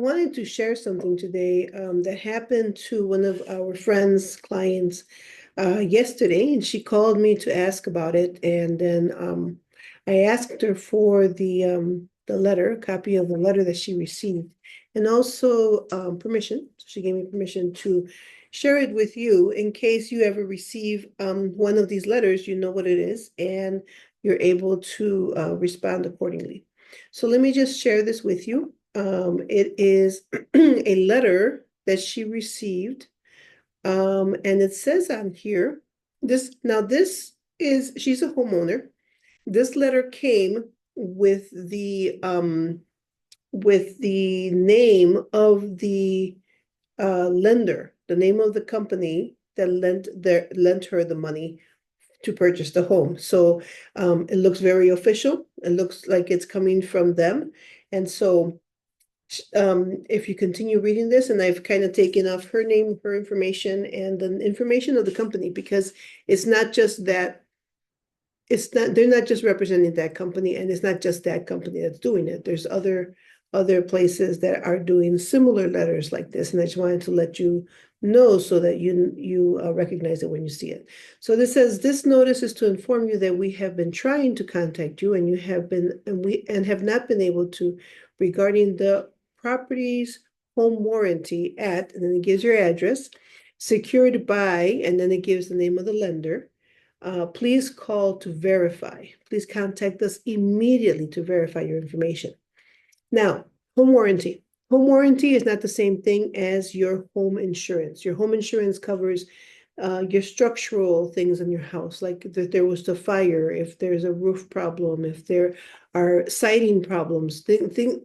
wanted to share something today that happened to one of our friends' clients yesterday, and she called me to ask about it. And then I asked her for the letter, a copy of the letter that she received, and also permission. So she gave me permission to share it with you in case you ever receive one of these letters. You know what it is, and you're able to respond accordingly. So let me just share this with you. It is a letter that she received, and it says on here, this is, she's a homeowner. This letter came with the name of the lender, the name of the company that lent her the money to purchase the home. So it looks very official. It looks like it's coming from them. And so if you continue reading this, and I've kind of taken off her name, her information, and the information of the company, because it's not just that, they're not just representing that company, and it's not just that company that's doing it. There's other places that are doing similar letters like this, and I just wanted to let you know so that you recognize it when you see it. So this says, this notice is to inform you that we have been trying to contact you, and you have been, and have not been able to, regarding the property's home warranty at, and then it gives your address, secured by, and then it gives the name of the lender. Please call to verify. Please contact us immediately to verify your information. Now, home warranty. Home warranty is not the same thing as your home insurance. Your home insurance covers your structural things in your house, like if there was a fire, if there's a roof problem, if there are siding problems.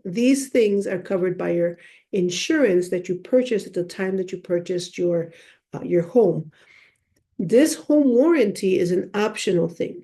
These things are covered by your insurance that you purchased at the time that you purchased your home. This home warranty is an optional thing.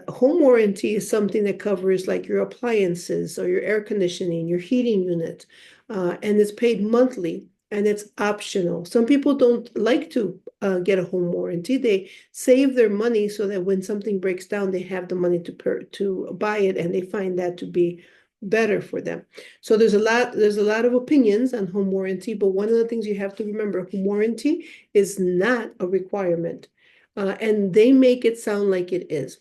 Home warranty is something that covers like your appliances or your air conditioning, your heating unit, and it's paid monthly and it's optional. Some people don't like to get a home warranty. They save their money so that when something breaks down, they have the money to buy it, and they find that to be better for them. So there's a lot of opinions on home warranty, but one of the things you have to remember, home warranty is not a requirement, and they make it sound like it is.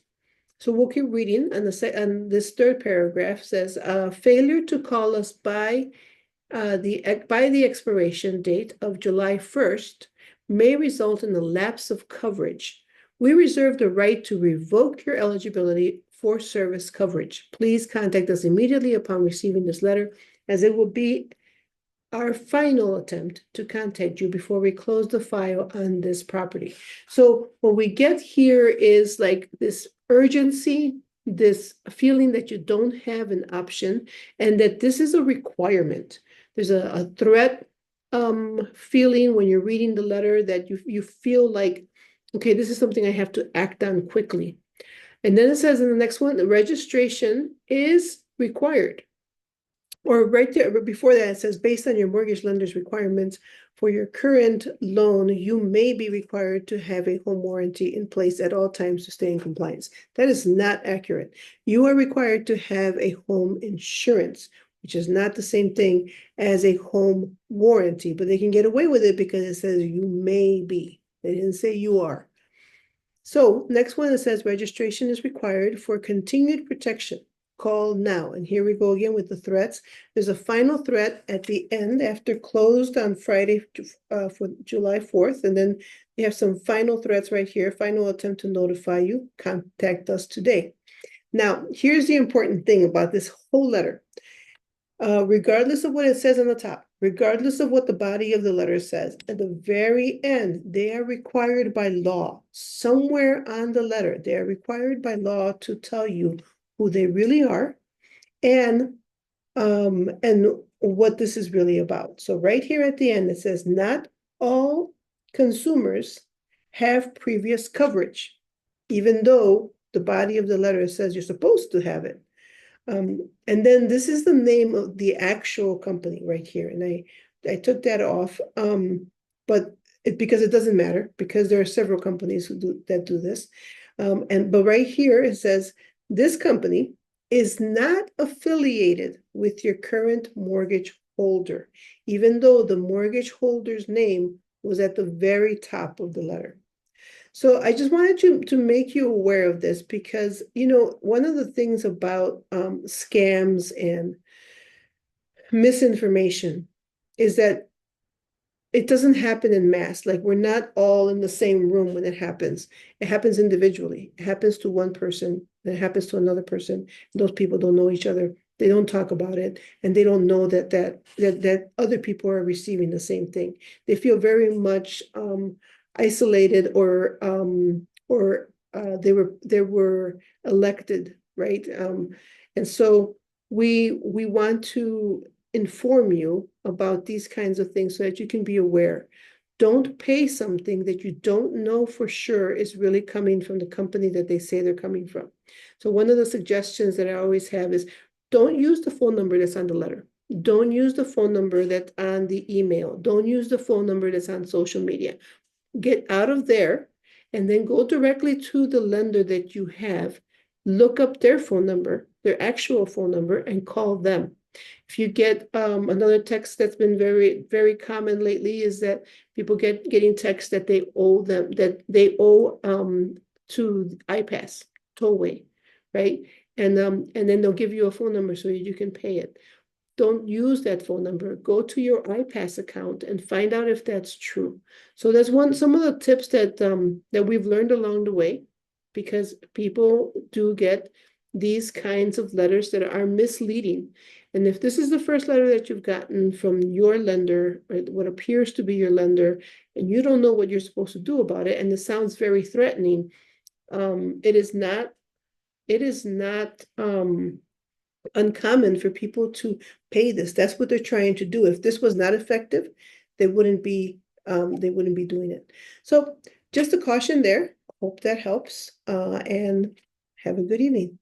So we'll keep reading, and this third paragraph says, failure to call us by the expiration date of July 1st may result in a lapse of coverage. We reserve the right to revoke your eligibility for service coverage. Please contact us immediately upon receiving this letter, as it will be our final attempt to contact you before we close the file on this property. So what we get here is like this urgency, this feeling that you don't have an option, and that this is a requirement. There's a threat feeling when you're reading the letter, that you feel like, okay, this is something I have to act on quickly. And then it says in the next one, the registration is required. Or right there, but before that, it says, based on your mortgage lender's requirements for your current loan, you may be required to have a home warranty in place at all times to stay in compliance. That is not accurate. You are required to have a home insurance, which is not the same thing as a home warranty, but they can get away with it because it says you may be. They didn't say you are. So next one, it says registration is required for continued protection. Call now. And here we go again with the threats. There's a final threat at the end after closed on Friday for July 4th. And then you have some final threats right here. Final attempt to notify you. Contact us today. Now, here's the important thing about this whole letter. Regardless of what it says on the top, regardless of what the body of the letter says, at the very end, they are required by law. Somewhere on the letter, they are required by law to tell you who they really are, and what this is really about. So right here at the end, it says, not all consumers have previous coverage, even though the body of the letter says you're supposed to have it. And then this is the name of the actual company right here. And I took that off, but because it doesn't matter, because there are several companies that do this. But right here it says, this company is not affiliated with your current mortgage holder, even though the mortgage holder's name was at the very top of the letter. So I just wanted to make you aware of this because, one of the things about scams and misinformation is that it doesn't happen in mass. Like we're not all in the same room when it happens. It happens individually. It happens to one person, then it happens to another person. Those people don't know each other. They don't talk about it, and they don't know that other people are receiving the same thing. They feel very much isolated or they were elected, right? And so we want to inform you about these kinds of things so that you can be aware. Don't pay something that you don't know for sure is really coming from the company that they say they're coming from. So one of the suggestions that I always have is don't use the phone number that's on the letter. Don't use the phone number that's on the email. Don't use the phone number that's on social media. Get out of there and then go directly to the lender that you have. Look up their phone number, their actual phone number, and call them. If you get another text that's been very, very common lately is that people getting texts that they owe to iPass tollway, right? And then they'll give you a phone number so you can pay it. Don't use that phone number. Go to your iPass account and find out if that's true. So that's some of the tips that we've learned along the way, because people do get these kinds of letters that are misleading. And if this is the first letter that you've gotten from your lender, or what appears to be your lender, and you don't know what you're supposed to do about it, and it sounds very threatening, it is not uncommon for people to pay this. That's what they're trying to do. If this was not effective, they wouldn't be doing it. So just a caution there. Hope that helps, and have a good evening.